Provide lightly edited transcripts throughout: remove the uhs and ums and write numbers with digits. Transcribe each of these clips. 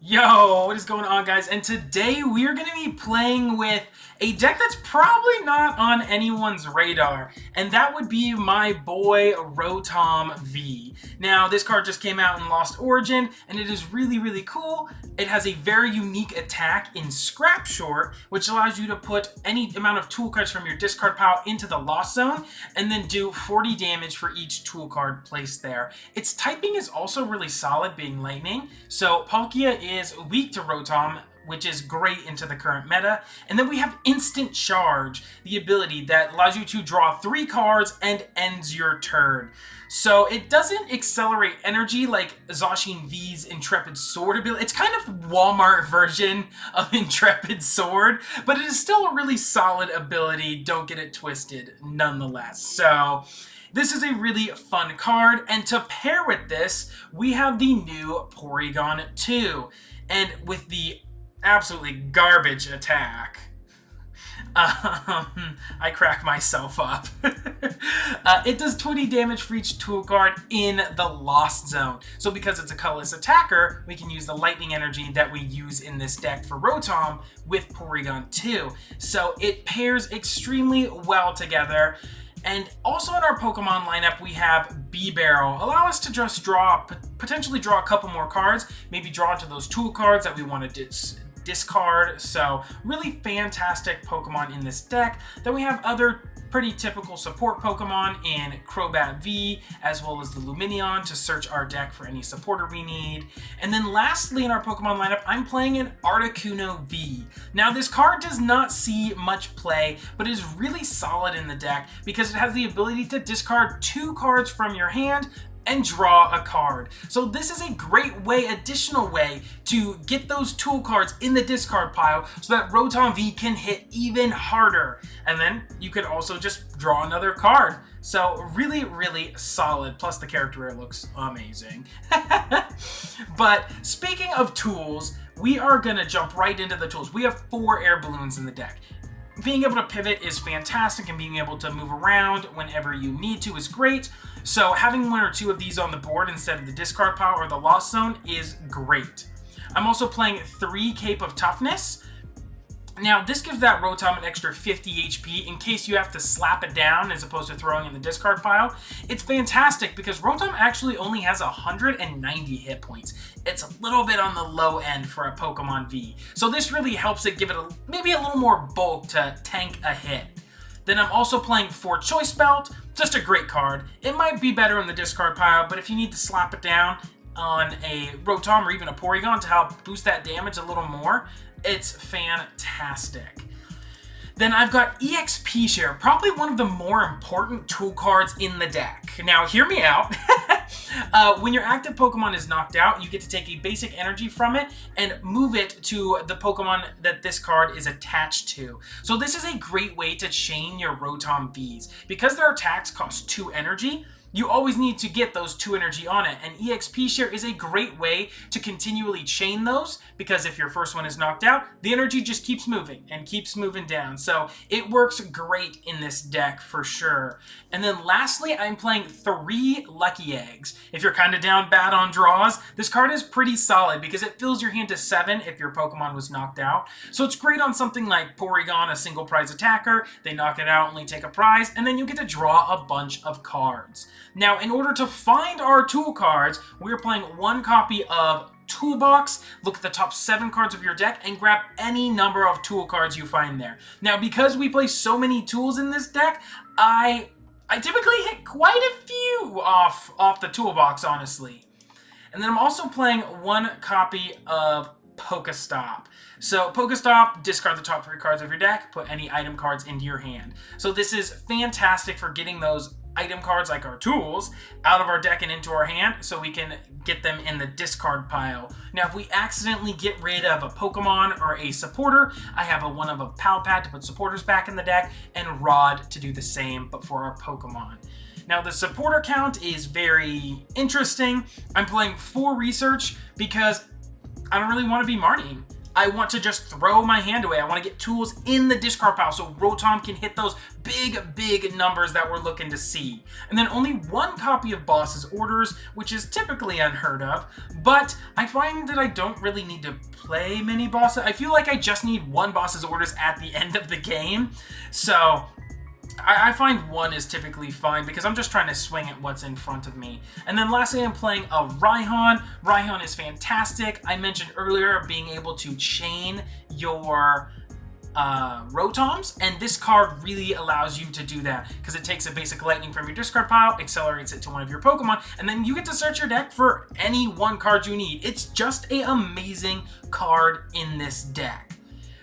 Yo, what is going on, guys? And today we are going to be playing with a deck that's probably not on anyone's radar, and that would be my boy Rotom V. Now, this card just came out in Lost Origin, and it is really, really cool. It has a very unique attack in Scrap Short, which allows you to put any amount of tool cards from your discard pile into the Lost Zone, and then do 40 damage for each tool card placed there. Its typing is also really solid, being Lightning, so Palkia is weak to Rotom, which is great into the current meta. And then we have Instant Charge, the ability that allows you to draw 3 cards and ends your turn. So it doesn't accelerate energy like Zacian V's Intrepid Sword ability. It's kind of Walmart version of Intrepid Sword, but it is still a really solid ability. Don't get it twisted nonetheless. So this is a really fun card, and to pair with this, we have the new Porygon 2. And with the absolutely garbage attack, I crack myself up. It does 20 damage for each tool card in the Lost Zone. So because it's a colorless attacker, we can use the lightning energy that we use in this deck for Rotom with Porygon 2. So it pairs extremely well together. And also in our Pokemon lineup, we have B-Barrel. Allow us to just potentially draw a couple more cards, maybe draw into those tool cards that we want to discard. So really fantastic Pokemon in this deck. Then we have other pretty typical support Pokemon in Crobat V, as well as the Lumineon to search our deck for any supporter we need. And then lastly in our Pokemon lineup, I'm playing an Articuno V. Now this card does not see much play, but is really solid in the deck because it has the ability to discard 2 cards from your hand and draw a card. So this is a great way, additional way, to get those tool cards in the discard pile so that Rotom V can hit even harder. And then you could also just draw another card. So really, really solid. Plus the character art looks amazing. But speaking of tools, we are gonna jump right into the tools. We have 4 air balloons in the deck. Being able to pivot is fantastic, and being able to move around whenever you need to is great. So having 1 or 2 of these on the board instead of the discard pile or the Lost Zone is great. I'm also playing 3 Cape of Toughness. Now this gives that Rotom an extra 50 HP in case you have to slap it down as opposed to throwing in the discard pile. It's fantastic because Rotom actually only has 190 hit points. It's a little bit on the low end for a Pokemon V. So this really helps it give it maybe a little more bulk to tank a hit. Then I'm also playing 4 Choice Belt, just a great card. It might be better in the discard pile, but if you need to slap it down on a Rotom or even a Porygon to help boost that damage a little more, it's fantastic. Then I've got EXP Share, probably one of the more important tool cards in the deck. Now, hear me out. When your active Pokemon is knocked out, you get to take a basic energy from it and move it to the Pokemon that this card is attached to. So this is a great way to chain your Rotom Vs. Because their attacks cost 2 energy, you always need to get those 2 energy on it, and EXP Share is a great way to continually chain those, because if your first one is knocked out, the energy just keeps moving and keeps moving down. So it works great in this deck for sure. And then lastly, I'm playing 3 Lucky Eggs. If you're kind of down bad on draws, this card is pretty solid because it fills your hand to 7 if your Pokemon was knocked out. So it's great on something like Porygon, a single prize attacker. They knock it out, only take a prize, and then you get to draw a bunch of cards. Now, in order to find our tool cards, we're playing 1 copy of Toolbox. Look at the top 7 cards of your deck and grab any number of tool cards you find there. Now, because we play so many tools in this deck, I typically hit quite a few off the Toolbox, honestly. And then I'm also playing 1 copy of Pokestop. So Pokestop, discard the top 3 cards of your deck, put any item cards into your hand. So this is fantastic for getting those item cards like our tools out of our deck and into our hand so we can get them in the discard pile. Now if we accidentally get rid of a Pokemon or a supporter, I have one of a Pal Pad to put supporters back in the deck and Rod to do the same but for our Pokemon. Now the supporter count is very interesting. I'm playing 4 Research because I don't really want to be Martying. I want to just throw my hand away. I want to get tools in the discard pile so Rotom can hit those big numbers that we're looking to see. And then only one copy of Boss's Orders, which is typically unheard of, but I find that I don't really need to play many bosses. I feel like I just need one Boss's Orders at the end of the game. So I find one is typically fine because I'm just trying to swing at what's in front of me. And then lastly, I'm playing a Raihan. Raihan is fantastic. I mentioned earlier being able to chain your Rotoms, and this card really allows you to do that because it takes a basic lightning from your discard pile, accelerates it to one of your Pokemon, and then you get to search your deck for any one card you need. It's just an amazing card in this deck.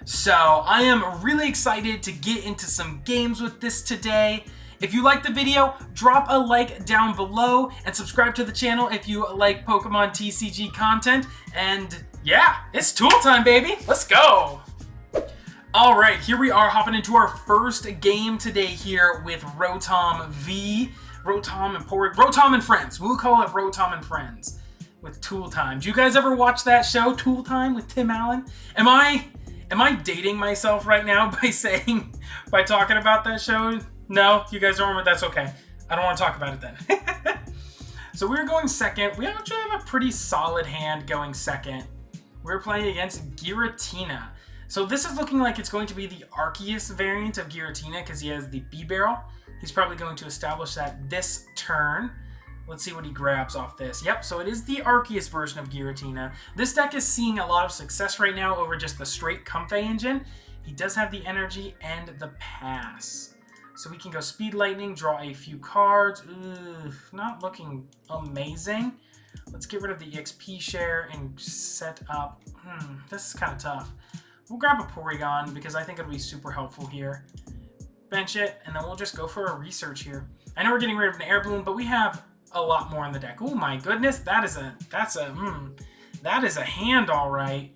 So I am really excited to get into some games with this today. If you liked the video, drop a like down below and subscribe to the channel if you like Pokemon TCG content. And yeah, it's tool time, baby. Let's go. All right, here we are hopping into our first game today here with Rotom V. Rotom and Friends. We'll call it Rotom and Friends with Tool Time. Do you guys ever watch that show, Tool Time with Tim Allen? Am I dating myself right now by talking about that show? No, you guys don't remember? That's okay. I don't want to talk about it then. So we're going second. We actually have a pretty solid hand going second. We're playing against Giratina. So this is looking like it's going to be the Arceus variant of Giratina because he has the B-Barrel. He's probably going to establish that this turn. Let's see what he grabs off this. Yep, so it is the Arceus version of Giratina. This deck is seeing a lot of success right now over just the straight Comfey engine. He does have the energy and the pass. So we can go Speed Lightning, draw a few cards. Ooh, not looking amazing. Let's get rid of the EXP share and set up. This is kind of tough. We'll grab a Porygon because I think it'll be super helpful here. Bench it, and then we'll just go for a research here. I know we're getting rid of an Air Balloon, but we have a lot more in the deck. Oh my goodness, that is a hand, all right.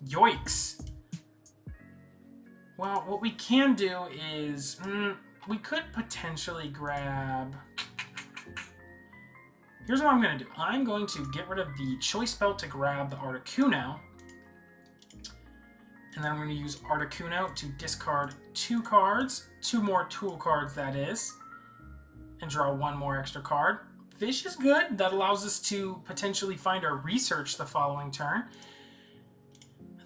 Yoicks. Well, what we can do is we could potentially grab. Here's what I'm going to do. I'm going to get rid of the Choice Belt to grab the Articuno. And then I'm going to use Articuno to discard 2 cards. 2 more tool cards, that is. And draw 1 more extra card. Fish is good. That allows us to potentially find our research the following turn.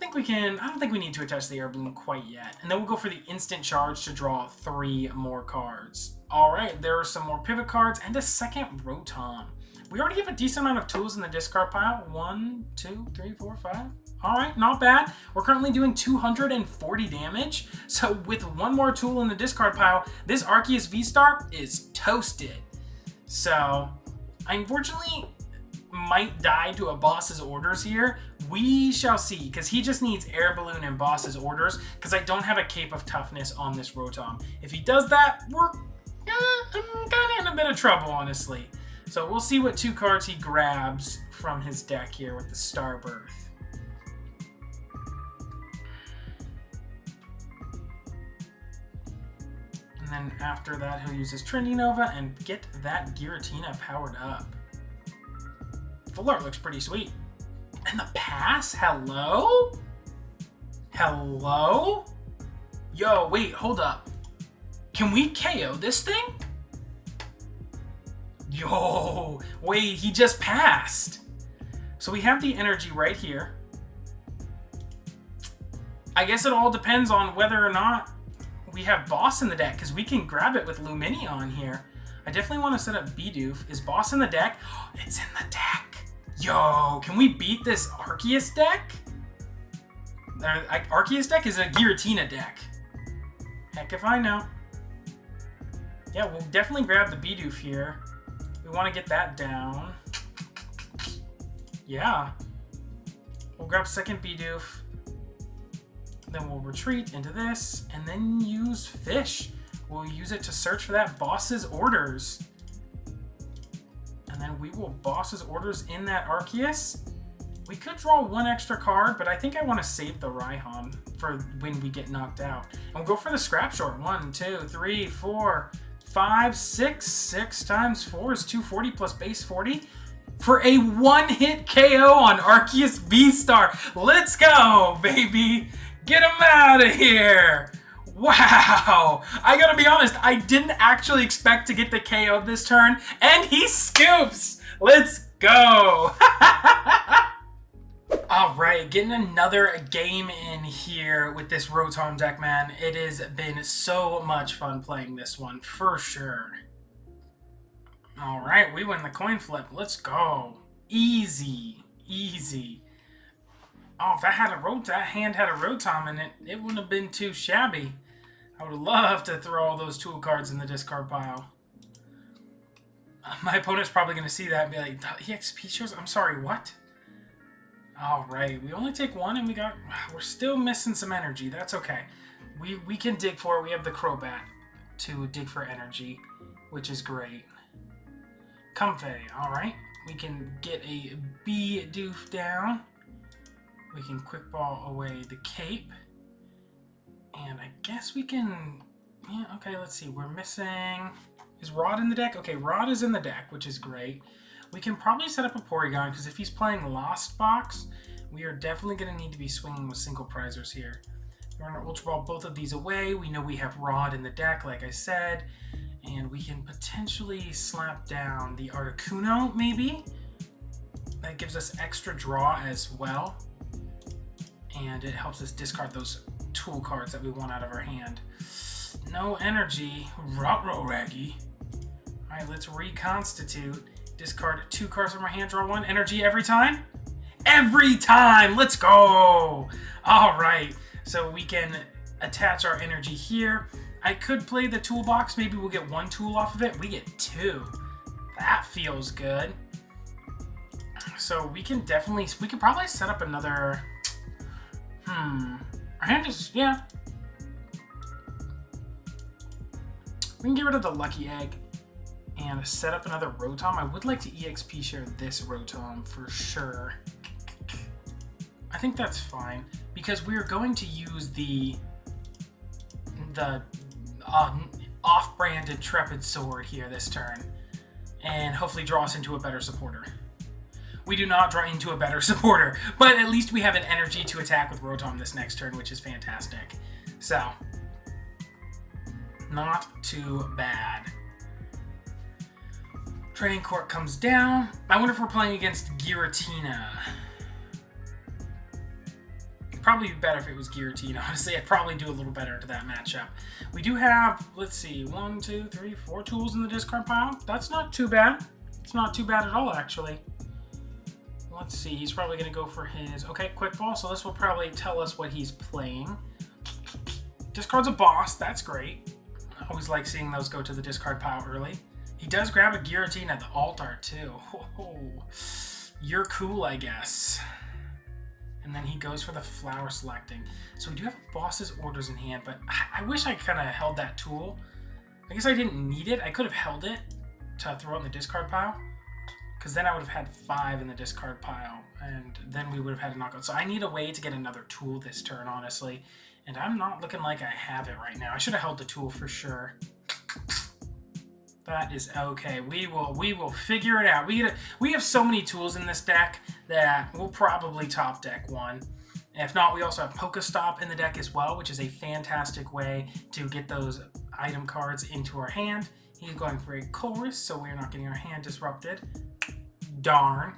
I don't think we need to attach the Air Balloon quite yet. And then we'll go for the instant charge to draw 3 more cards. All right, there are some more pivot cards and a second Rotom. We already have a decent amount of tools in the discard pile. 1, 2, 3, 4, 5. All right, not bad. We're currently doing 240 damage. So with 1 more tool in the discard pile, this Arceus V-Star is toasted. So I unfortunately might die to a Boss's Orders here. We shall see, because he just needs Air Balloon and Boss's Orders, because I don't have a Cape of Toughness on this Rotom. If he does that, I'm kind of in a bit of trouble, honestly. So we'll see what 2 cards he grabs from his deck here with the Starbirth. And then after that, he'll use his Trendy Nova and get that Giratina powered up. Full art looks pretty sweet. And the pass? Hello? Hello? Yo, wait, hold up. Can we KO this thing? Yo, wait, he just passed. So we have the energy right here. I guess it all depends on whether or not we have Boss in the deck, because we can grab it with Lumineon here. I definitely want to set up Bidoof. Is Boss in the deck? Oh, it's in the deck. Yo, can we beat this Arceus deck? Arceus deck is a Giratina deck. Heck if I know. Yeah, we'll definitely grab the Bidoof here. We want to get that down. Yeah. We'll grab second Bidoof. Then we'll retreat into this, and then use Fish. We'll use it to search for that Boss's Orders. And then we will Boss's Orders in that Arceus. We could draw 1 extra card, but I think I want to save the Raihan for when we get knocked out. And we'll go for the Scrap Short. 1, 2, 3, 4, 5, 6. 6 times 4 is 240 plus base 40. for a one-hit KO on Arceus V-Star. Let's go, baby. Get him out of here. Wow. I gotta be honest, I didn't actually expect to get the KO this turn, and he scoops. Let's go. All right, getting another game in here with this Rotom deck, man. It has been so much fun playing this one, for sure. All right, we win the coin flip. Let's go. Easy, easy. Oh, if that hand had a Rotom in it, it wouldn't have been too shabby. I would love to throw all those tool cards in the discard pile. My opponent's probably going to see that and be like, EXP shares? I'm sorry, what? All right, we only take one, and we're still missing some energy. That's okay. We can dig for it. We have the Crobat to dig for energy, which is great. Comfey, all right. We can get a Bidoof down. We can quick ball away the Cape. And I guess we can, yeah, okay, let's see. We're missing, is Rod in the deck? Okay, Rod is in the deck, which is great. We can probably set up a Porygon, because if he's playing Lost Box, we are definitely going to need to be swinging with single prizers here. We're going to Ultra Ball both of these away. We know we have Rod in the deck, like I said. And we can potentially slap down the Articuno, maybe. That gives us extra draw as well. And it helps us discard those tool cards that we want out of our hand. No energy. Ruh-roh, Raggy. Alright, let's reconstitute. Discard 2 cards from our hand, draw 1. Energy every time? Every time! Let's go! Alright, so we can attach our energy here. I could play the toolbox. Maybe we'll get 1 tool off of it. We get 2. That feels good. So we can probably set up another... Our hand is, yeah. We can get rid of the Lucky Egg and set up another Rotom. I would like to EXP share this Rotom for sure. I think that's fine because we're going to use the off-brand Intrepid Sword here this turn and hopefully draw us into a better supporter. We do not draw into a better supporter, but at least we have an energy to attack with Rotom this next turn, which is fantastic. So, not too bad. Training Court comes down. I wonder if we're playing against Giratina. It'd probably be better if it was Giratina. Honestly, I'd probably do a little better to that matchup. We do have, let's see, 1, 2, 3, 4 tools in the discard pile. That's not too bad. It's not too bad at all, actually. Let's see, he's probably going to go for his... Okay, quick ball, so this will probably tell us what he's playing. Discards a boss, that's great. I always like seeing those go to the discard pile early. He does grab a Giratina at the altar, too. Oh, you're cool, I guess. And then he goes for the flower selecting. So we do have boss's orders in hand, but I wish I kind of held that tool. I guess I didn't need it. I could have held it to throw it in the discard pile. Because then I would have had 5 in the discard pile, and then we would have had a knockout. So I need a way to get another tool this turn, honestly. And I'm not looking like I have it right now. I should have held the tool for sure. That is okay. We will figure it out. We have so many tools in this deck that we'll probably top deck one. If not, we also have Pokestop in the deck as well, which is a fantastic way to get those item cards into our hand. He's going for a Chorus, so we're not getting our hand disrupted. Darn.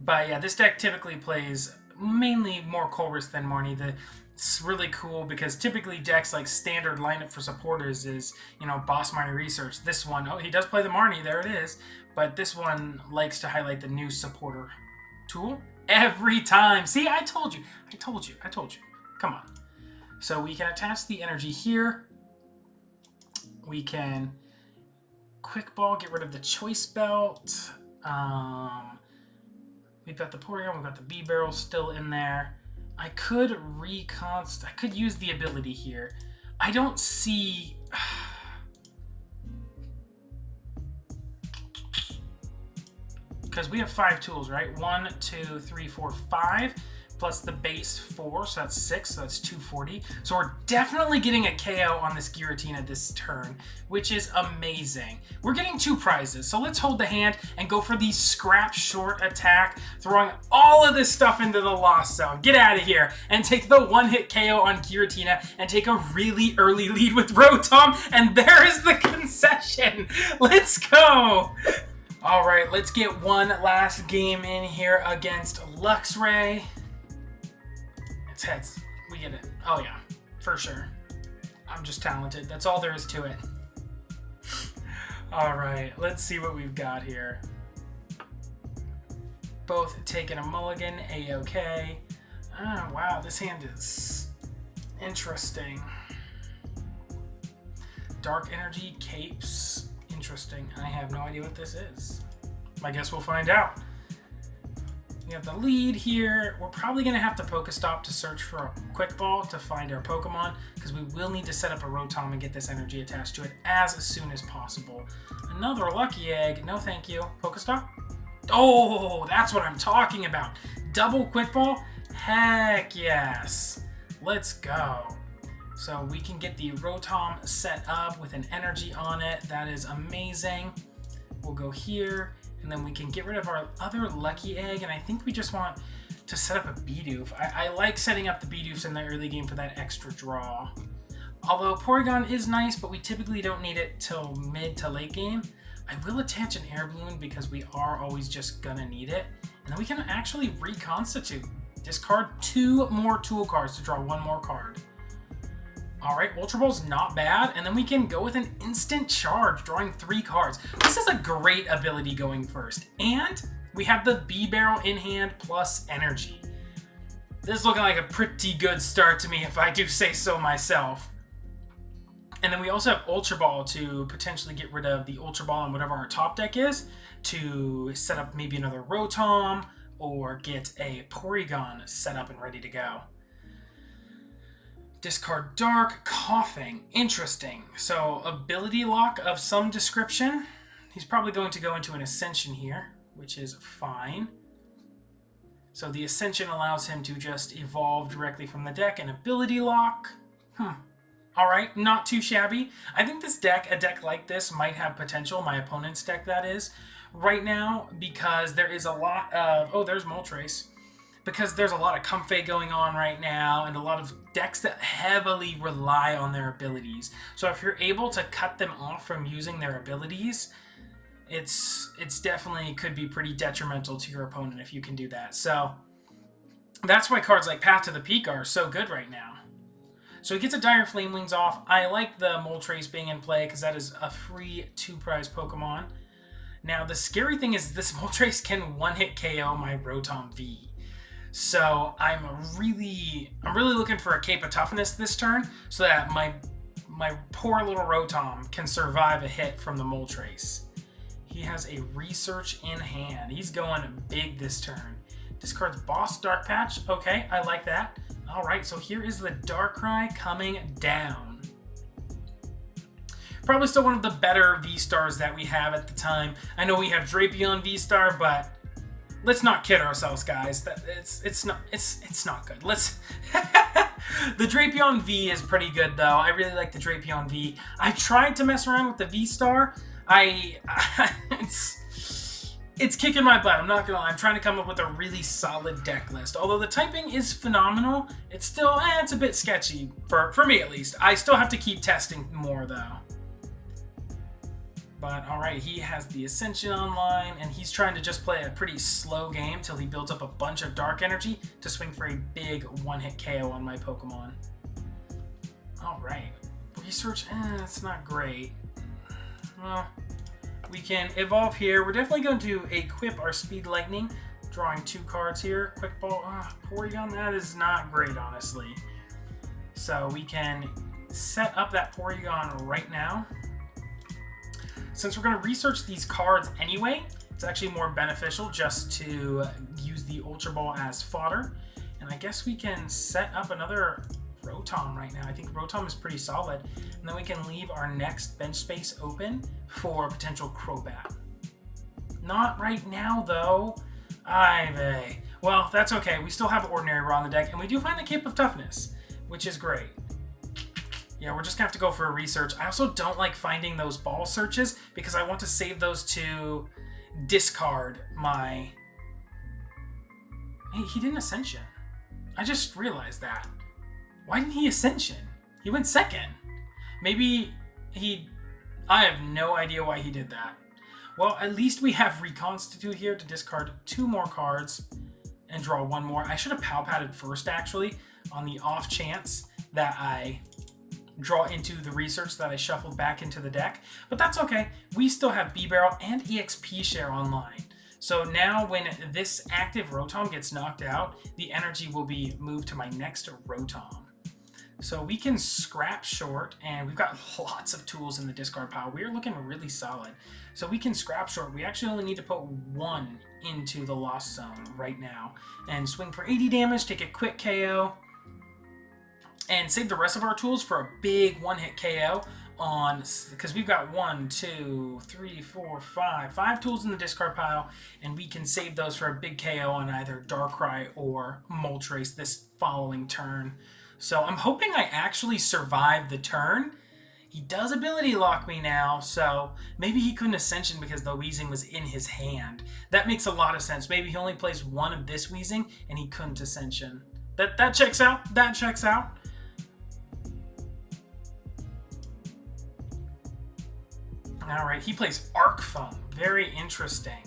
But yeah, this deck typically plays mainly more Chorus than Marnie. It's really cool because typically decks like standard lineup for supporters is, you know, Boss Marnie Research. This one, oh, he does play the Marnie, there it is. But this one likes to highlight the new supporter tool every time. See, I told you. Come on. So we can attach the energy here. We can quick ball, get rid of the choice belt. We've got the Porygon, we've got the B-Barrel still in there. I could use the ability here. I don't see... Because we have 5 tools, right? 1, 2, 3, 4, 5. plus the base 4, so that's 6, so that's 240. So we're definitely getting a KO on this Giratina this turn, which is amazing. We're getting 2 prizes, so let's hold the hand and go for the scrap short attack, throwing all of this stuff into the Lost Zone. Get out of here and take the one-hit KO on Giratina and take a really early lead with Rotom, and there is the concession. Let's go. All right, let's get one last game in here against Luxray. It's heads. We get it. Oh yeah, for sure. I'm just talented. That's all there is to it. All right, let's see what we've got here. Both taking a mulligan, A-okay. Oh, wow, this hand is interesting. Dark Energy, Capes, interesting. I have no idea what this is. I guess we'll find out. We have the lead here. We're probably going to have to Pokestop to search for a Quick Ball to find our Pokemon, because we will need to set up a Rotom and get this energy attached to it as soon as possible. Another Lucky Egg. No thank you. Pokestop? Oh, that's what I'm talking about. Double Quick Ball? Heck yes. Let's go. So we can get the Rotom set up with an energy on it. That is amazing. We'll go here. And then we can get rid of our other Lucky Egg, and I think we just want to set up a Bidoof. I like setting up the Bidoofs in the early game for that extra draw. Although Porygon is nice, but we typically don't need it till mid to late game. I will attach an Air Balloon because we are always just gonna need it. And then we can actually reconstitute. Discard 2 more tool cards to draw 1 more card. Alright, Ultra Ball's not bad, and then we can go with an instant charge, drawing 3 cards. This is a great ability going first. And we have the B-Barrel in hand plus energy. This is looking like a pretty good start to me, if I do say so myself. And then we also have Ultra Ball to potentially get rid of the Ultra Ball on whatever our top deck is, to set up maybe another Rotom, or get a Porygon set up and ready to go. Discard Dark, Coughing. Interesting. So, ability lock of some description. He's probably going to go into an Ascension here, which is fine. So the Ascension allows him to just evolve directly from the deck. An ability lock. Alright, not too shabby. I think this deck, a deck like this, might have potential. My opponent's deck, that is. Right now, because there is a lot of... Oh, there's Moltres. Because there's a lot of Comfey going on right now, and a lot of decks that heavily rely on their abilities. So if you're able to cut them off from using their abilities, it's definitely could be pretty detrimental to your opponent if you can do that. So that's why cards like Path to the Peak are so good right now. So he gets a Dire Flame Wings off. I like the Moltres being in play because that is a free 2-prize Pokemon. Now the scary thing is this Moltres can one-hit KO my Rotom V. So I'm really looking for a Cape of Toughness this turn so that my poor little Rotom can survive a hit from the Moltres. He has a Research in hand. He's going big this turn. Discards Boss Dark Patch. Okay, I like that. All right, so here is the Darkrai coming down. Probably still one of the better V-Stars that we have at the time. I know we have Drapion V-Star, but let's not kid ourselves, guys. It's not good. Let's the Drapion V is pretty good though. I really like the Drapion V. I tried to mess around with the V-Star. It's kicking my butt. I'm not gonna lie. I'm trying to come up with a really solid deck list. Although the typing is phenomenal, it's still it's a bit sketchy for me at least. I still have to keep testing more though. But alright, he has the Ascension online, and he's trying to just play a pretty slow game till he builds up a bunch of Dark Energy to swing for a big one-hit KO on my Pokemon. Alright, Research, it's not great. Well, we can evolve here. We're definitely going to equip our Speed Lightning, drawing 2 cards here. Quick Ball, Porygon, that is not great, honestly. So we can set up that Porygon right now. Since we're going to research these cards anyway, it's actually more beneficial just to use the Ultra Ball as fodder. And I guess we can set up another Rotom right now. I think Rotom is pretty solid. And then we can leave our next bench space open for potential Crobat. Not right now, though. Well, Well, that's okay. We still have Ordinary Raw on the deck, and we do find the Cape of Toughness, which is great. Yeah, we're just going to have to go for a research. I also don't like finding those ball searches because I want to save those to discard my... Hey, he didn't Ascension. I just realized that. Why didn't he Ascension? He went second. Maybe he... I have no idea why he did that. Well, at least we have Reconstitute here to discard 2 more cards and draw 1 more. I should have Pow Padded first, actually, on the off chance that I draw into the research that I shuffled back into the deck. But that's okay. We still have B-Barrel and EXP Share online. So now when this active Rotom gets knocked out, the energy will be moved to my next Rotom. So we can scrap short, and we've got lots of tools in the discard pile. We're looking really solid. So we can scrap short. We actually only need to put 1 into the Lost Zone right now. And swing for 80 damage, take a quick KO, and save the rest of our tools for a big one-hit KO on, because we've got 1, 2, 3, 4, 5 tools in the discard pile, and we can save those for a big KO on either Darkrai or Moltres this following turn. So I'm hoping I actually survive the turn. He does ability lock me now, so maybe he couldn't Ascension because the Weezing was in his hand. That makes a lot of sense. Maybe he only plays 1 of this Weezing and he couldn't Ascension. That checks out. That checks out. All right, he plays Arc Foam. Very interesting.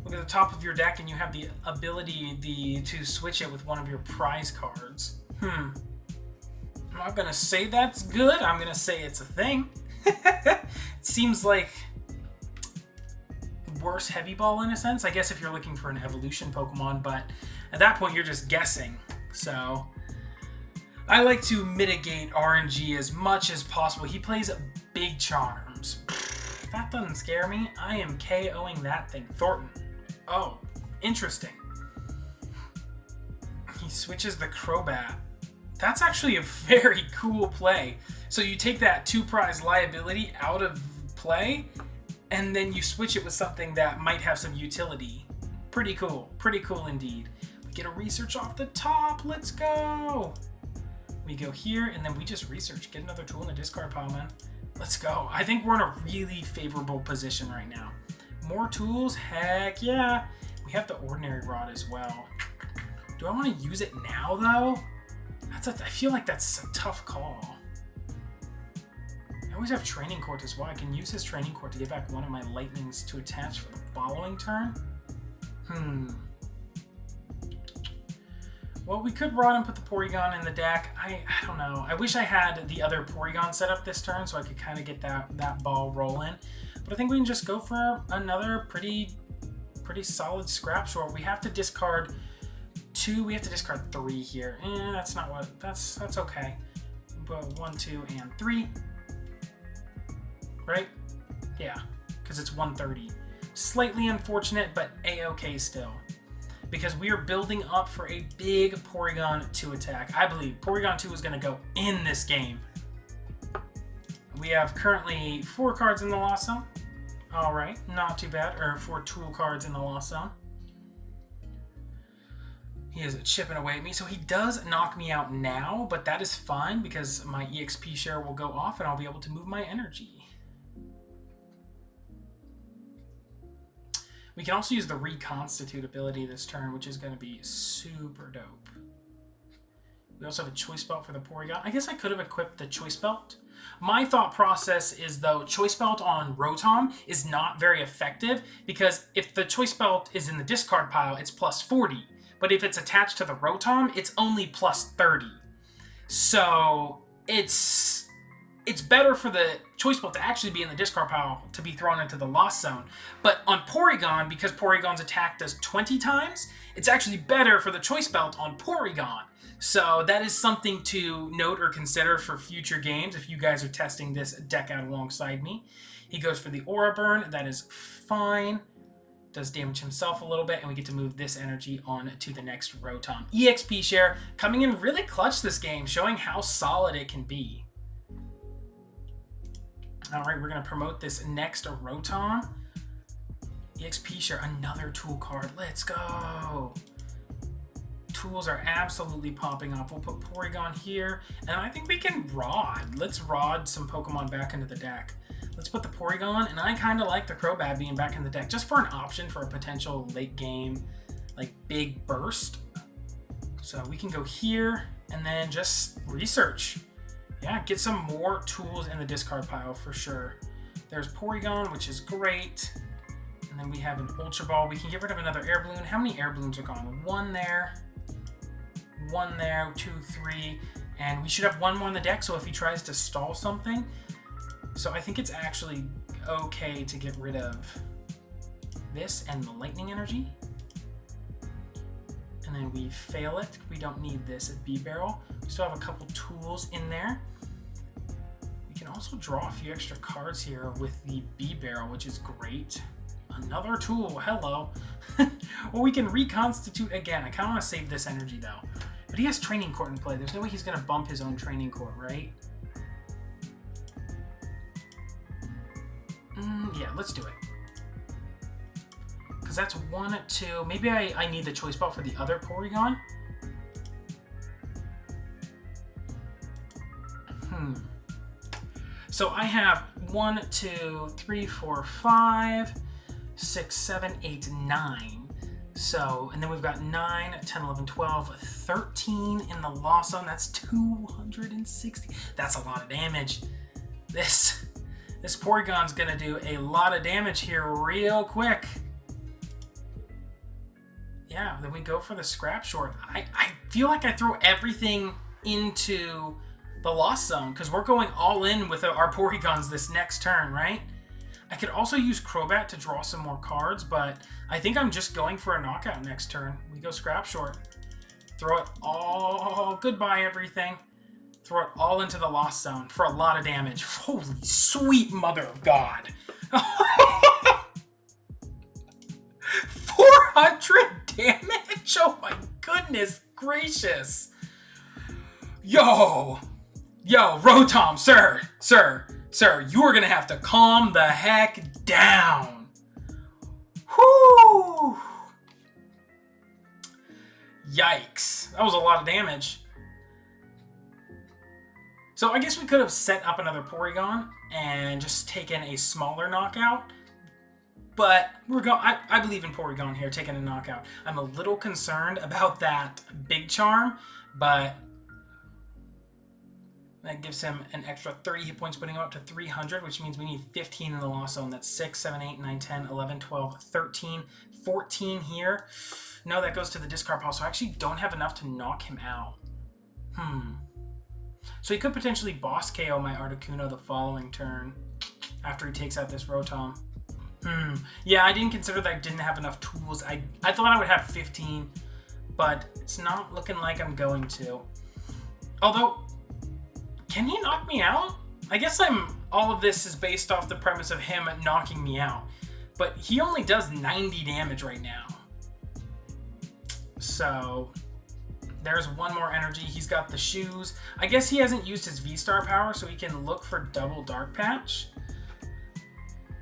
Look at the top of your deck and you have the ability to switch it with one of your prize cards. I'm not gonna say that's good. I'm gonna say it's a thing. It seems like worse Heavy Ball in a sense. I guess if you're looking for an evolution Pokemon, but at that point you're just guessing. So I like to mitigate RNG as much as possible. He plays Big Charms. That doesn't scare me. I am KOing that thing. Thornton. Oh, interesting. He switches the Crobat. That's actually a very cool play. So you take that 2 prize liability out of play, and then you switch it with something that might have some utility. Pretty cool. Pretty cool indeed. We get a research off the top. Let's go. We go here, and then we just research. Get another tool in the discard pile, man. Let's go. I think we're in a really favorable position right now. More tools? Heck yeah. We have the Ordinary Rod as well. Do I want to use it now, though? I feel like that's a tough call. I always have Training Court as well. I can use his Training Court to get back 1 of my Lightnings to attach for the following turn. Well, we could run and put the Porygon in the deck. I don't know. I wish I had the other Porygon set up this turn so I could kind of get that ball rolling. But I think we can just go for another pretty solid scrap short. We have to discard 2. We have to discard 3 here. That's not what. That's okay. But 1, 2, and 3. Right? Yeah, because it's 130. Slightly unfortunate, but a-okay still. Because we are building up for a big Porygon 2 attack. I believe Porygon 2 is going to go in this game. We have currently 4 cards in the Lost Zone. All right, not too bad. Or 4 tool cards in the Lost Zone. He is chipping away at me, so he does knock me out now, but that is fine because my EXP share will go off and I'll be able to move my energy. We can also use the Reconstitute ability this turn, which is going to be super dope. We also have a Choice Belt for the Porygon. I guess I could have equipped the Choice Belt. My thought process is, though, Choice Belt on Rotom is not very effective because if the Choice Belt is in the discard pile, it's plus 40. But if it's attached to the Rotom, it's only plus 30. So it's better for the Choice Belt to actually be in the discard pile to be thrown into the Lost Zone. But on Porygon, because Porygon's attack does 20 times, it's actually better for the Choice Belt on Porygon. So that is something to note or consider for future games if you guys are testing this deck out alongside me. He goes for the Aura Burn. That is fine. Does damage himself a little bit, and we get to move this energy on to the next Rotom. EXP share coming in really clutch this game, showing how solid it can be. All right, we're going to promote this next Rotom. EXP share, another tool card. Let's go. tools are absolutely popping up. We'll put Porygon here, and I think we can Rod. Let's Rod some Pokemon back into the deck. Let's put the Porygon, and I kind of like the Crobat being back in the deck just for an option for a potential late game, like big burst. So we can go here and then just research. Yeah, get some more tools in the discard pile for sure. There's Porygon, which is great. And then we have an Ultra Ball. We can get rid of another Air Balloon. How many Air Balloons are gone? One there, 2, 3. And we should have one more in the deck, so if he tries to stall something. So I think it's actually okay to get rid of this and the Lightning Energy. And then we fail it. We don't need this at B-Barrel. We still have a couple tools in there. We can also draw a few extra cards here with the B-Barrel, which is great. Another tool, hello. Well, we can reconstitute again. I kind of want to save this energy though. But he has Training Court in play. There's no way he's going to bump his own Training Court, right? Yeah, let's do it. Because that's 1, 2. Maybe I need the choice ball for the other Porygon. So I have 1, 2, 3, 4, 5, 6, 7, 8, 9. So, and then we've got 9, 10, 11, 12, 13 in the Lost Zone. That's 260. That's a lot of damage. This Porygon's gonna do a lot of damage here real quick. Yeah, then we go for the Scrap Short. I feel like I throw everything into the Lost Zone because we're going all in with our Porygons this next turn, right? I could also use Crobat to draw some more cards, but I think I'm just going for a knockout next turn. We go Scrap Short. Throw it all, goodbye everything. Throw it all into the Lost Zone for a lot of damage. Holy sweet mother of God. 400 damage? Oh my goodness gracious. Yo, Rotom, sir, you are gonna have to calm the heck down. Whoo! Yikes, that was a lot of damage. So I guess we could have set up another Porygon and just taken a smaller knockout. But I believe in Porygon here, taking a knockout. I'm a little concerned about that Big Charm, but that gives him an extra 30 hit points, putting him up to 300, which means we need 15 in the Lost Zone. That's 6, 7, 8, 9, 10, 11, 12, 13, 14 here. No, that goes to the discard pile, so I actually don't have enough to knock him out. So he could potentially boss KO my Articuno the following turn after he takes out this Rotom. Yeah, I didn't consider that I didn't have enough tools. I thought I would have 15, but it's not looking like I'm going to. Although, can he knock me out? I guess all of this is based off the premise of him knocking me out. But he only does 90 damage right now. So there's one more energy. He's got the shoes. I guess he hasn't used his V-Star power, so he can look for double Dark Patch.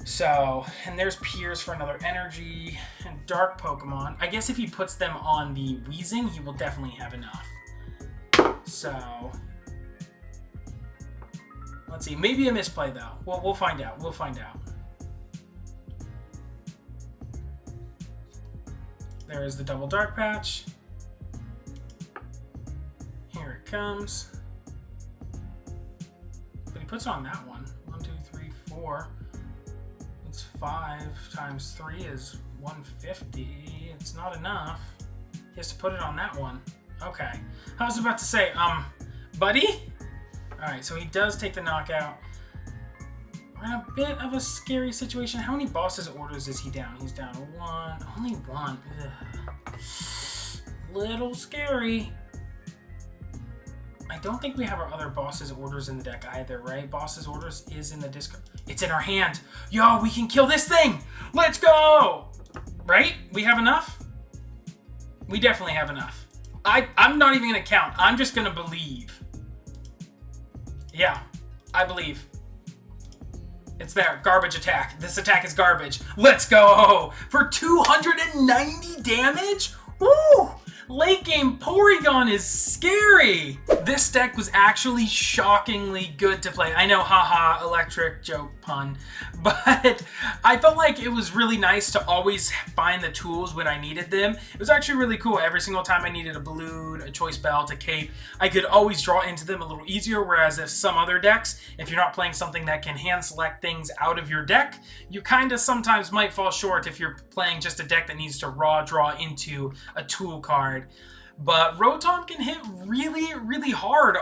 So, and there's Piers for another energy, and Dark Pokemon. I guess if he puts them on the Weezing, he will definitely have enough. So, let's see. Maybe a misplay, though. We'll find out. We'll find out. There is the double Dark Patch. Here it comes. But he puts on that one. 1, 2, 3, 4. It's 5 times 3 is 150. It's not enough. He has to put it on that one. Okay. I was about to say, buddy? Alright, so he does take the knockout. We're in a bit of a scary situation. How many bosses orders is he down? He's down 1. Only 1. Ugh. Little scary. I don't think we have our other bosses orders in the deck either, right? Bosses orders is in the discard. It's in our hand. Yo, we can kill this thing. Let's go. Right? We have enough? We definitely have enough. I'm not even going to count. I'm just going to believe. Yeah, I believe. It's there. Garbage attack. This attack is garbage. Let's go. For 290 damage? Woo! Late game Porygon is scary. This deck was actually shockingly good to play. I know, haha, electric joke pun, but I felt like it was really nice to always find the tools when I needed them. It was actually really cool. Every single time I needed a balloon, a choice belt, a cape, I could always draw into them a little easier, whereas if some other decks, if you're not playing something that can hand select things out of your deck, you kind of sometimes might fall short if you're playing just a deck that needs to raw draw into a tool card. But Rotom can hit really, really hard.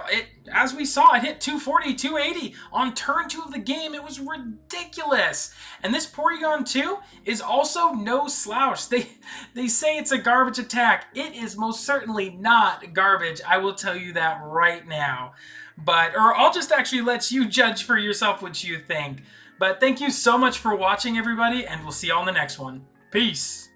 As we saw, it hit 240, 280 on turn 2 of the game. It was ridiculous. And this Porygon 2 is also no slouch. They say it's a garbage attack. It is most certainly not garbage. I will tell you that right now. Or I'll just actually let you judge for yourself what you think. But thank you so much for watching, everybody, and we'll see you on the next one. Peace.